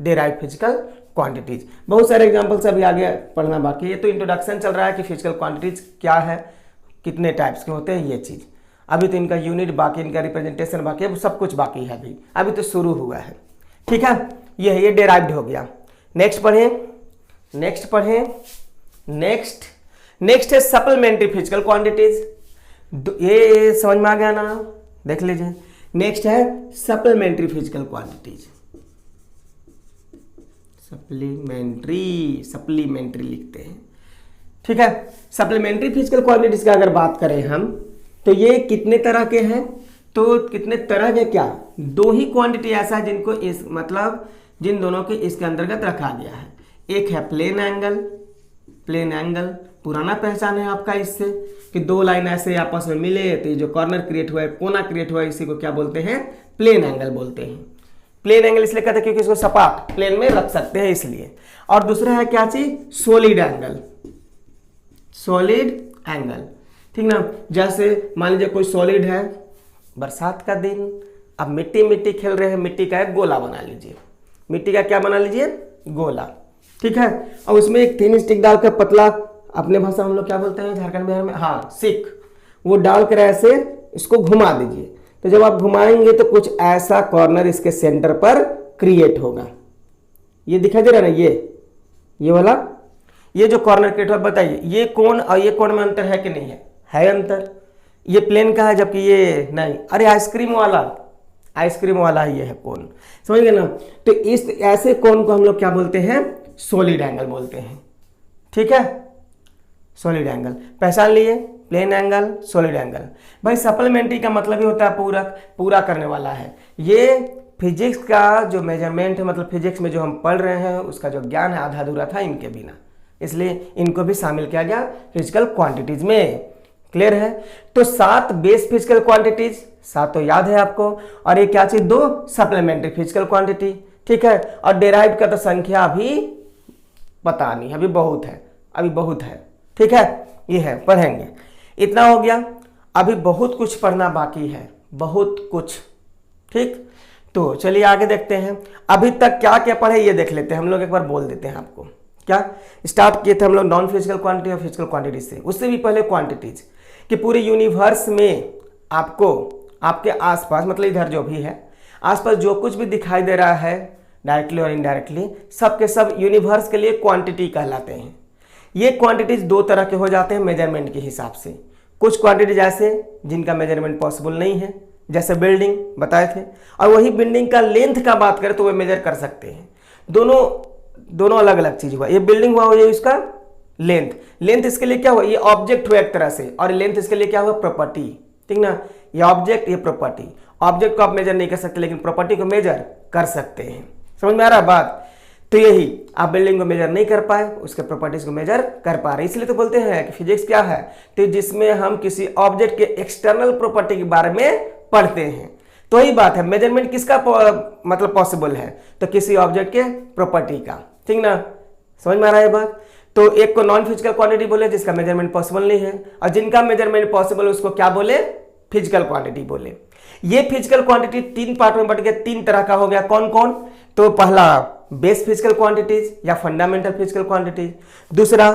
derived physical quantities. बहुत सारे एग्जांपल्स अभी आगे पढ़ना बाकी है, ये तो इंट्रोडक्शन चल रहा है कि फिजिकल क्वांटिटीज क्या है, कितने टाइप्स के होते हैं, ये चीज। अभी तो इनका यूनिट बाकी, इनका रिप्रेजेंटेशन बाकी है, सब कुछ बाकी है, अभी तो शुरू हुआ है, ठीक है। ये है, ये डेराइव्ड हो गया। नेक्स्ट है सप्लीमेंट्री फिजिकल क्वांटिटीज। ये समझ में आ गया ना? देख लीजिए, नेक्स्ट है सप्लीमेंट्री फिजिकल क्वांटिटीज। सप्लीमेंट्री लिखते हैं। ठीक है, सप्लीमेंट्री फिजिकल क्वांटिटीज की अगर बात करें हम, तो ये कितने तरह के हैं? तो कितने तरह के क्या, दो ही क्वांटिटी ऐसा है जिनको इस मतलब जिन दोनों के इसके अंतर्गत रखा गया है। एक है प्लेन एंगल, पुराना पहचान है आपका इससे कि दो लाइन ऐसे आपस में मिले तो ये जो कॉर्नर क्रिएट हुआ है, कोना क्रिएट हुआ है, इसी को क्या बोलते हैं? प्लेन एंगल बोलते हैं। प्लेन एंगल इसलिए कहते हैं क्योंकि इसको सपाट प्लेन में रख सकते हैं इसलिए। और दूसरा है क्या चीज? सॉलिड एंगल, ठीक ना। जैसे मान लीजिए कोई सॉलिड है, बरसात का दिन, अब मिट्टी खेल रहे हैं, मिट्टी का एक गोला बना लीजिए, मिट्टी का क्या बना लीजिए? गोला, ठीक है। और उसमें एक थिन स्टिक डालकर, पतला अपने भाषा हम लोग क्या बोलते हैं झारखंड बिहार में, हाँ सिक, वो डालकर ऐसे इसको घुमा दीजिए। तो जब आप घुमाएंगे तो कुछ ऐसा कॉर्नर इसके सेंटर पर क्रिएट होगा। ये दिखाई दे रहा है ना, ये वाला, ये जो कॉर्नर क्रिएट होगा, बताइए ये कोण और ये कोण में अंतर है कि नहीं है? है अंतर। ये प्लेन का है जबकि ये नहीं। अरे आइसक्रीम वाला ये है कोण, समझ गए ना। तो इस ऐसे कोण को हम लोग क्या बोलते हैं? सॉलिड एंगल बोलते हैं। ठीक है, सॉलिड एंगल पहचान लिए, प्लेन एंगल, सॉलिड एंगल। भाई सप्लीमेंट्री का मतलब ही होता है पूरा करने वाला है। ये फिजिक्स का जो मेजरमेंट है, मतलब फिजिक्स में जो हम पढ़ रहे हैं उसका जो ज्ञान है आधा अधूरा था इनके बिना, इसलिए इनको भी शामिल किया गया फिजिकल क्वांटिटीज में। क्लियर है? तो 7 बेस फिजिकल क्वांटिटीज, 7 तो याद है आपको, और ये क्या चीज? 2 सप्लीमेंट्री फिजिकल क्वांटिटी। ठीक है, और डेराइव का तो संख्या अभी पता नहीं, अभी बहुत है। ठीक है, ये है, पढ़ेंगे। इतना हो गया, अभी बहुत कुछ पढ़ना बाकी है, बहुत कुछ। ठीक, तो चलिए आगे देखते हैं। अभी तक क्या क्या पढ़े ये देख लेते हैं हम लोग, एक बार बोल देते हैं आपको। क्या स्टार्ट किए थे हम लोग? नॉन फिजिकल क्वांटिटी और फिजिकल क्वांटिटी से। उससे भी पहले क्वांटिटीज कि पूरे यूनिवर्स में आपको आपके आसपास, मतलब इधर जो भी है आसपास जो कुछ भी दिखाई दे रहा है डायरेक्टली और इनडायरेक्टली, सब के सब यूनिवर्स के लिए क्वांटिटी कहलाते हैं। ये क्वांटिटीज 2 तरह के हो जाते हैं मेजरमेंट के हिसाब से। कुछ क्वांटिटीज ऐसे जिनका मेजरमेंट पॉसिबल नहीं है, जैसे बिल्डिंग बताए थे, और वही बिल्डिंग का लेंथ का बात करें तो वे मेजर कर सकते हैं। दोनों अलग अलग चीज हुआ। ये बिल्डिंग हुआ, ये इसका लेंथ इसके लिए क्या हुआ? ये ऑब्जेक्ट हुआ एक तरह से, और लेंथ इसके लिए क्या हुआ? प्रॉपर्टी। ठीक ना, ये ऑब्जेक्ट, ये प्रॉपर्टी। ऑब्जेक्ट को आप मेजर नहीं कर सकते लेकिन प्रॉपर्टी को मेजर कर सकते हैं। समझ में आ रहा है बात? तो यही, आप बिल्डिंग को मेजर नहीं कर पाए, उसके प्रॉपर्टीज को मेजर कर पा रहे, इसलिए तो बोलते हैं कि फिजिक्स क्या है? तो जिसमें हम किसी ऑब्जेक्ट के एक्सटर्नल प्रॉपर्टी के बारे में पढ़ते हैं। तो यही बात है, मेजरमेंट किसका मतलब पॉसिबल है? तो किसी ऑब्जेक्ट के प्रॉपर्टी का। ठीक ना, समझ में आ रहा है बात? तो एक को नॉन फिजिकल क्वांटिटी बोले जिसका मेजरमेंट पॉसिबल नहीं है, और जिनका मेजरमेंट पॉसिबल है उसको क्या बोले? फिजिकल क्वांटिटी बोले। ये फिजिकल क्वांटिटी 3 पार्ट में बट गया, 3 तरह का हो गया। कौन कौन? तो पहला बेस फिजिकल क्वांटिटीज या फंडामेंटल फिजिकल क्वांटिटीज, दूसरा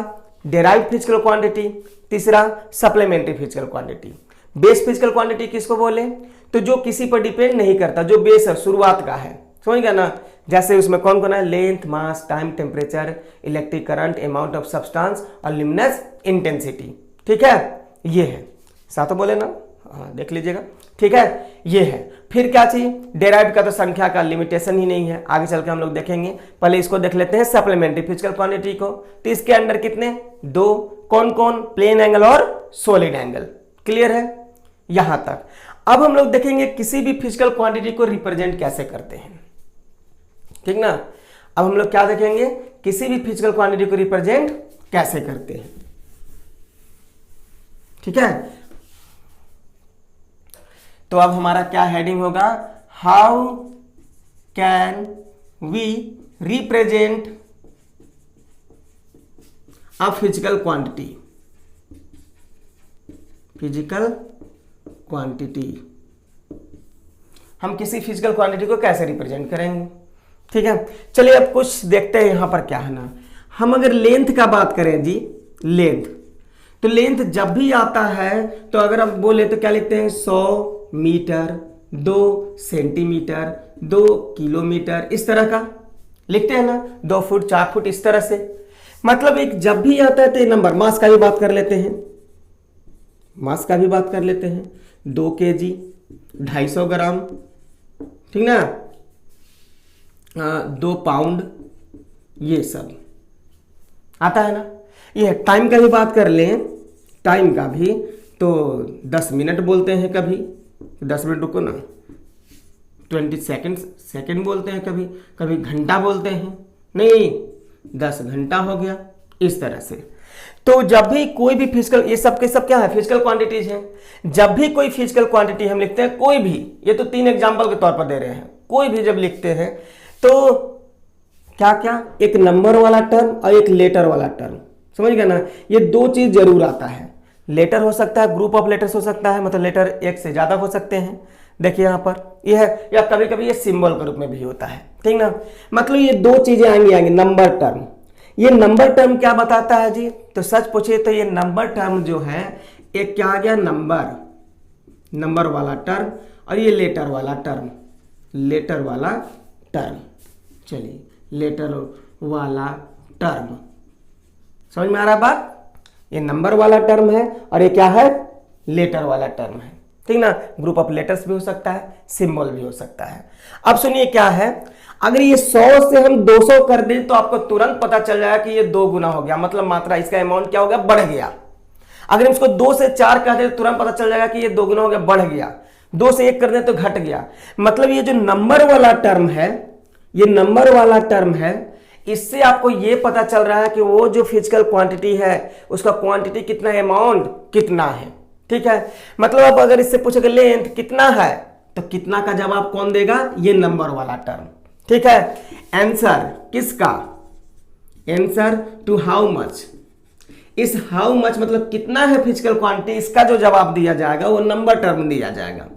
डेराइव्ड फिजिकल क्वांटिटी, तीसरा supplementary physical quantity. Base physical quantity किसको बोले? तो जो किसी पर डिपेंड नहीं करता, जो बेस है, शुरुआत का है। समझ गया ना? जैसे उसमें कौन कौन है? Length, mass, time, temperature, electric current, amount of substance और ल्यूमिनस इंटेंसिटी। ठीक है, ये है। सातों बोले ना? हाँ, देख लीजिएगा। ठीक है, ये है। फिर क्या चाहिए? डेराइव्ड का तो संख्या का लिमिटेशन ही नहीं है, आगे चल के हम लोग देखेंगे। पहले इसको देख लेते हैं सप्लीमेंट्री फिजिकल क्वांटिटी को। तो इसके अंदर कितने? 2। कौन कौन? प्लेन एंगल और सॉलिड एंगल। क्लियर है यहां तक? अब हम लोग देखेंगे किसी भी फिजिकल क्वांटिटी को रिप्रेजेंट कैसे करते हैं। ठीक ना, अब हम लोग क्या देखेंगे? किसी भी फिजिकल क्वांटिटी को रिप्रेजेंट कैसे करते हैं। ठीक है, तो अब हमारा क्या हेडिंग होगा? How can we represent a physical quantity. Physical quantity, हम किसी फिजिकल क्वांटिटी को कैसे रिप्रेजेंट करेंगे। ठीक है, चलिए अब कुछ देखते हैं यहां पर क्या है ना। हम अगर लेंथ का बात करें जी, लेंथ, तो लेंथ जब भी आता है तो अगर आप बोले तो क्या लिखते हैं? 100 मीटर, 2 सेंटीमीटर, 2 किलोमीटर, इस तरह का लिखते हैं ना। 2 फुट, 4 फुट, इस तरह से। मतलब एक जब भी आता है तो ये नंबर। मास का भी बात कर लेते हैं, 2 kg, 250 ग्राम, ठीक ना, 2 पाउंड, ये सब आता है ना। ये टाइम का भी बात कर लें, टाइम का भी तो 10 मिनट बोलते हैं कभी, 10 मिनट रुको ना, 20 सेकेंड बोलते हैं कभी, कभी घंटा बोलते हैं, नहीं 10 घंटा हो गया, इस तरह से। तो जब भी कोई भी फिजिकल, ये सब के सब क्या है, फिजिकल क्वांटिटीज हैं। जब भी कोई फिजिकल क्वांटिटी हम लिखते हैं, कोई भी, ये तो 3 एग्जांपल के तौर पर दे रहे हैं, कोई भी जब लिखते हैं तो क्या क्या, एक नंबर वाला टर्म और एक लेटर वाला टर्म, समझ गए ना। ये 2 चीज जरूर आता है, लेटर हो सकता है, ग्रुप ऑफ लेटर्स हो सकता है, मतलब लेटर एक से ज्यादा हो सकते हैं। देखिए यहाँ पर ये है, या कभी कभी ये सिंबल के रूप में भी होता है, ठीक ना। मतलब ये 2 चीजें आएंगी नंबर टर्म। ये नंबर टर्म क्या बताता है जी, तो सच पूछे तो ये नंबर टर्म जो है एक क्या आ गया, नंबर वाला टर्म, और ये लेटर वाला टर्म, चलिए लेटर वाला टर्म, समझ में आ रहा बात। ये नंबर वाला टर्म है और ये क्या है, लेटर वाला टर्म है, ठीक ना। ग्रुप ऑफ लेटर्स भी हो सकता है, सिंबल भी हो सकता है। अब सुनिए क्या है, अगर ये 100 से हम 200 कर दें तो आपको तुरंत पता चल जाएगा कि ये 2 गुना हो गया, मतलब मात्रा, इसका अमाउंट क्या हो गया, बढ़ गया। अगर हम इसको 2 से 4 कर दें तो तुरंत पता चल जाएगा कि ये 2 गुना हो गया, बढ़ गया। 2 से 1 कर दें तो घट गया। मतलब ये जो नंबर वाला टर्म है, ये नंबर वाला टर्म है, इससे आपको ये पता चल रहा है कि वो जो फिजिकल क्वांटिटी है उसका क्वांटिटी कितना, अमाउंट कितना है, ठीक है। मतलब अब अगर इससे पूछेगा लेंथ कितना है, तो कितना का जवाब कौन देगा, ये नंबर वाला टर्म, ठीक है। आंसर किसका, आंसर टू हाउ मच, इस हाउ मच मतलब कितना है फिजिकल क्वांटिटी, इसका जो जवाब दिया जाएगा वो नंबर टर्म दिया जाएगा,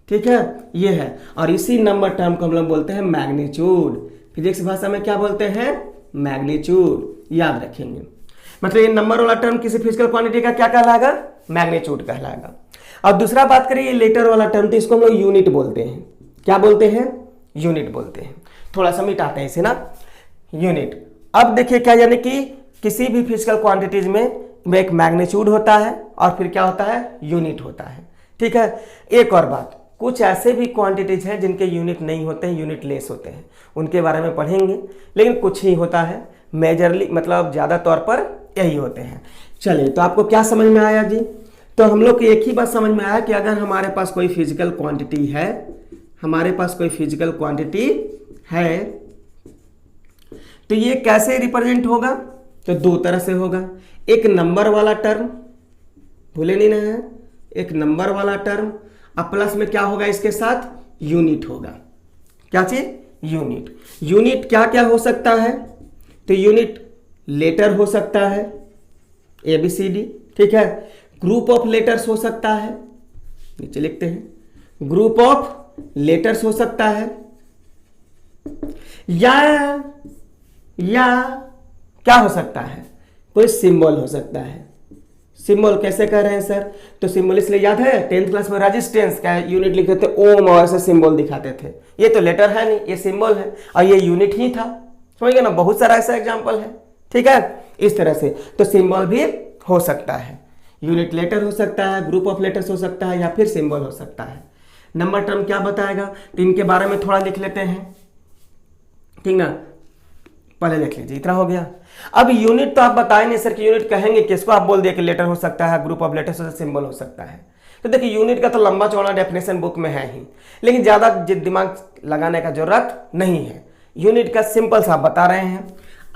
ठीक है। ये है, और इसी नंबर टर्म को हम लोग बोलते हैं मैग्नीट्यूड। फिजिक्स भाषा में क्या बोलते हैं, मैग्नीट्यूड, याद रखेंगे। मतलब ये नंबर वाला टर्म किसी फिजिकल क्वांटिटी का क्या कहलाएगा, मैग्नीट्यूड कहलाएगा। और दूसरा बात करें, ये लेटर वाला टर्म, तो इसको हम लोग यूनिट बोलते हैं। क्या बोलते हैं, यूनिट बोलते हैं। थोड़ा सा मिटाते हैं इसे ना, यूनिट। अब देखिए क्या, यानी कि किसी भी फिजिकल क्वांटिटीज में एक मैग्नीट्यूड होता है और फिर क्या होता है, यूनिट होता है, ठीक है। एक और बात, कुछ ऐसे भी क्वांटिटीज हैं जिनके यूनिट नहीं होते हैं, यूनिट लेस होते हैं, उनके बारे में पढ़ेंगे, लेकिन कुछ ही होता है, मेजरली मतलब ज़्यादा तौर पर यही होते हैं। चलिए, तो आपको क्या समझ में आया जी, तो हम लोग को एक ही बात समझ में आया कि अगर हमारे पास कोई फिजिकल क्वांटिटी है, हमारे पास कोई फिजिकल क्वांटिटी है, तो ये कैसे रिप्रेजेंट होगा, तो 2 तरह से होगा। एक नंबर वाला टर्म, भूले नहीं ना है, एक नंबर वाला टर्म, अब प्लस में क्या होगा, इसके साथ यूनिट होगा। क्या चीज, यूनिट। यूनिट क्या क्या हो सकता है, तो यूनिट लेटर हो सकता है, ABCD, ठीक है। ग्रुप ऑफ लेटर्स हो सकता है, नीचे लिखते हैं, ग्रुप ऑफ लेटर्स हो सकता है, या क्या हो सकता है, कोई सिंबल हो सकता है। सिंबल कैसे कह रहे हैं सर, तो सिंबल इसलिए याद है 10th क्लास में रेजिस्टेंस का यूनिट लिखते थे, ओम, और ऐसे सिंबल दिखाते थे। ये तो लेटर है नहीं, ये सिंबल है, और ये यूनिट ही था, समझ गए ना। बहुत सारा ऐसा एग्जांपल है, ठीक है। इस तरह से तो सिंबल भी हो सकता है, यूनिट लेटर हो सकता है, ग्रुप ऑफ लेटर्स हो सकता है, या फिर सिंबल हो सकता है। नंबर टर्म क्या बताएगा, तो इनके बारे में थोड़ा लिख लेते हैं, ठीक ना। पहले लिख लीजिए, इतना हो गया। अब यूनिट तो आप बताए नहीं सर कि यूनिट कहेंगे किसको, आप बोल दिए कि लेटर हो सकता है, ग्रुप ऑफ लेटर्स हो सकता है, सिंबल हो सकता है। तो देखिए यूनिट का तो लंबा चौड़ा डेफिनेशन बुक में है ही, लेकिन ज़्यादा दिमाग लगाने का जरूरत नहीं है। यूनिट का सिंपल सा बता रहे हैं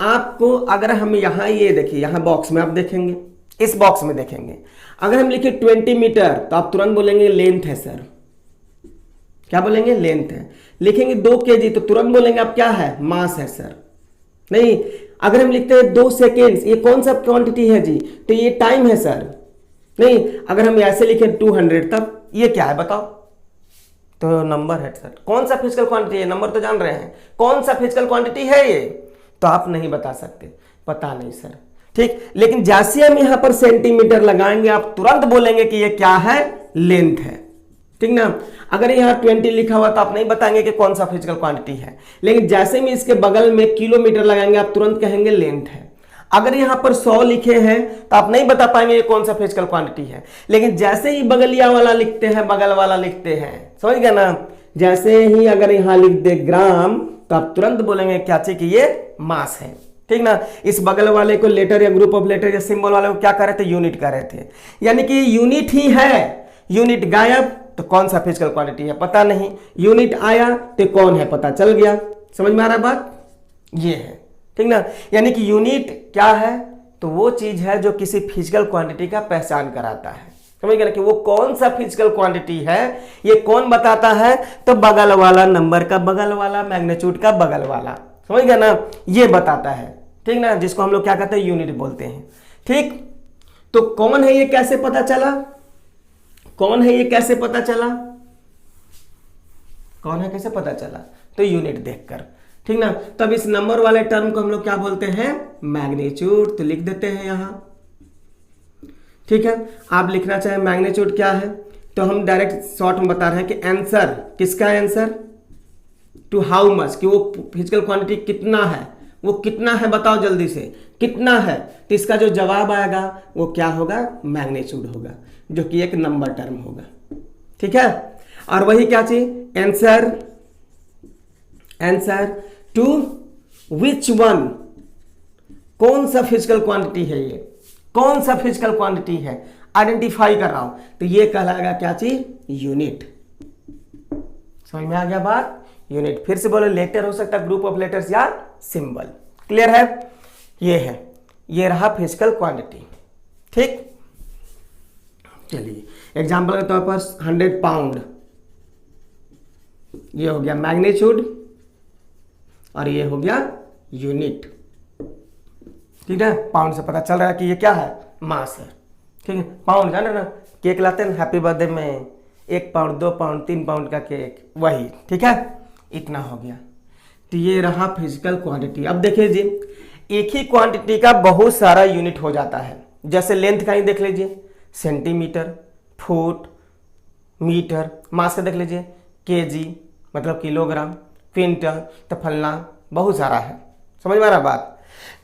आपको। अगर हम यहाँ ये देखिए, यहाँ बॉक्स में आप देखेंगे, इस बॉक्स में देखेंगे, अगर हम लिखे 20 मीटर तो आप तुरंत बोलेंगे लेंथ है सर। क्या बोलेंगे, लेंथ है। लिखेंगे 2 kg तो तुरंत बोलेंगे आप क्या है, मास है सर। नहीं, अगर हम लिखते हैं 2 सेकेंड्स, ये कौन सा क्वांटिटी है जी, तो ये टाइम है सर। नहीं, अगर हम ऐसे लिखें 200 तब ये क्या है बताओ, तो नंबर है सर। कौन सा फिजिकल क्वांटिटी है, नंबर तो जान रहे हैं, कौन सा फिजिकल क्वांटिटी है ये, तो आप नहीं बता सकते, पता नहीं सर, ठीक। लेकिन जैसे हम यहां पर सेंटीमीटर लगाएंगे आप तुरंत बोलेंगे कि ये क्या है, लेंथ है, ठीक ना। अगर यहाँ 20 लिखा हुआ तो आप नहीं बताएंगे कि कौन सा फिजिकल क्वांटिटी है, लेकिन जैसे भी इसके बगल में किलोमीटर लगाएंगे आप तुरंत कहेंगे लेंथ है। अगर यहाँ पर 100 लिखे हैं तो आप नहीं बता पाएंगे ये कौन सा फिजिकल क्वांटिटी है, लेकिन जैसे ही बगलिया वाला लिखते हैं, बगल वाला लिखते हैं, समझ गए ना। जैसे ही अगर यहाँ लिख दे ग्राम तो आप तुरंत बोलेंगे क्या चाहिए कि ये मास है, ठीक ना। इस बगल वाले को लेटर या ग्रुप ऑफ लेटर या सिंबल वाले को क्या कर रहे थे, यूनिट कर रहे थे, यानी कि यूनिट ही है, यूनिट गायब तो कौन सा फिजिकल क्वांटिटी है पता नहीं, यूनिट आया तो कौन है पता चल गया। समझ में आ रहा है बात, ये है, ठीक ना। यानी कि यूनिट क्या है, तो वो चीज है जो किसी फिजिकल क्वांटिटी का पहचान कराता है। समझ गए ना कि वो कौन सा फिजिकल क्वांटिटी है, ये कौन बताता है, तो बगल वाला नंबर का बगल वाला, मैग्नीट्यूड का बगल वाला, समझ गए ना, ये बताता है, ठीक ना, जिसको हम लोग क्या कहते हैं, यूनिट बोलते हैं। ठीक, तो कौन है ये कैसे पता चला, कौन है ये कैसे पता चला, कौन है कैसे पता चला, तो यूनिट देखकर, ठीक ना। तब इस नंबर वाले टर्म को हम लोग क्या बोलते हैं, मैग्नीट्यूड, तो लिख देते हैं यहां, ठीक है। आप लिखना चाहें मैग्नीट्यूड क्या है, तो हम डायरेक्ट शॉर्ट में बता रहे हैं कि आंसर, किसका आंसर, टू हाउ मच, कि वो फिजिकल क्वांटिटी कितना है, वो कितना है बताओ जल्दी से, कितना है, तो इसका जो जवाब आएगा वो क्या होगा, मैग्नीट्यूड होगा, जो कि एक नंबर टर्म होगा, ठीक है। और वही क्या चाहिए, answer, answer to which one, कौन सा फिजिकल क्वांटिटी है ये, कौन सा फिजिकल क्वांटिटी है, आइडेंटिफाई कर रहा हूं, तो ये कहलाएगा क्या चीज, यूनिट। समझ में आ गया बात, यूनिट। फिर से बोलो, लेटर हो सकता है, ग्रुप ऑफ लेटर्स या सिंबल, क्लियर है, ये है, ये रहा फिजिकल क्वांटिटी, ठीक। चलिए एग्जांपल के तौर पर 100 पाउंड, ये हो गया मैग्नीट्यूड और ये हो गया यूनिट, ठीक है। पाउंड से पता चल रहा है कि ये क्या है, मास है, ठीक है। पाउंड जाने ना, केक लाते हैं हैप्पी बर्थडे में, 1 पाउंड 2 पाउंड 3 पाउंड का केक, वही, ठीक है, इतना हो गया। तो ये रहा फिजिकल क्वांटिटी। अब देखिए जी, एक ही क्वांटिटी का बहुत सारा यूनिट हो जाता है, जैसे लेंथ का ही देख लीजिए, सेंटीमीटर, फुट, मीटर, मास का देख लीजिए, केजी मतलब किलोग्राम, क्विंटल, तो फलना, बहुत सारा है, समझ में आ रहा बात।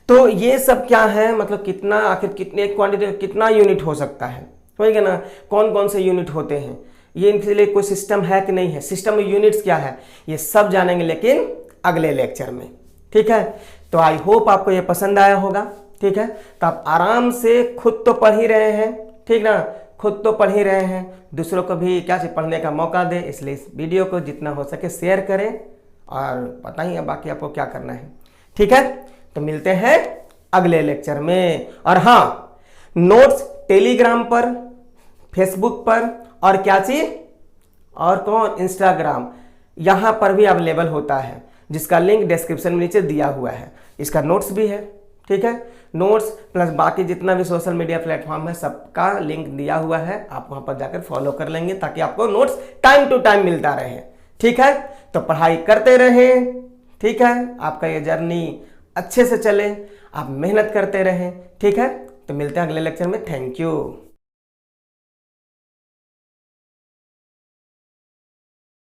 तो ये सब क्या है, मतलब कितना, आखिर कितने क्वांटिटी कितना यूनिट हो सकता है, समझ गए ना, कौन कौन से यूनिट होते हैं, ये इनके लिए कोई सिस्टम है कि नहीं है, सिस्टम में यूनिट्स क्या है, ये सब जानेंगे लेकिन अगले लेक्चर में, ठीक है। तो आई होप आपको ये पसंद आया होगा, ठीक है। तो आप आराम से खुद तो पढ़ ही रहे हैं, ठीक ना, खुद तो पढ़ ही रहे हैं, दूसरों को भी क्या चीज़ पढ़ने का मौका दे, इसलिए इस वीडियो को जितना हो सके शेयर करें, और पता ही है बाकी आपको क्या करना है, ठीक है। तो मिलते हैं अगले लेक्चर में। और हाँ, नोट्स टेलीग्राम पर, फेसबुक पर, और क्या चीज, और कौन, इंस्टाग्राम, यहां पर भी अवेलेबल होता है, जिसका लिंक डिस्क्रिप्शन में नीचे दिया हुआ है। इसका नोट्स भी है, ठीक है, नोट्स प्लस बाकी जितना भी सोशल मीडिया प्लेटफॉर्म है सबका लिंक दिया हुआ है, आप वहां पर जाकर फॉलो कर लेंगे ताकि आपको नोट्स टाइम टू टाइम मिलता रहे, ठीक है। तो पढ़ाई करते रहें, ठीक है, आपका ये जर्नी अच्छे से चले, आप मेहनत करते रहें, ठीक है। तो मिलते हैं अगले लेक्चर में, थैंक यू।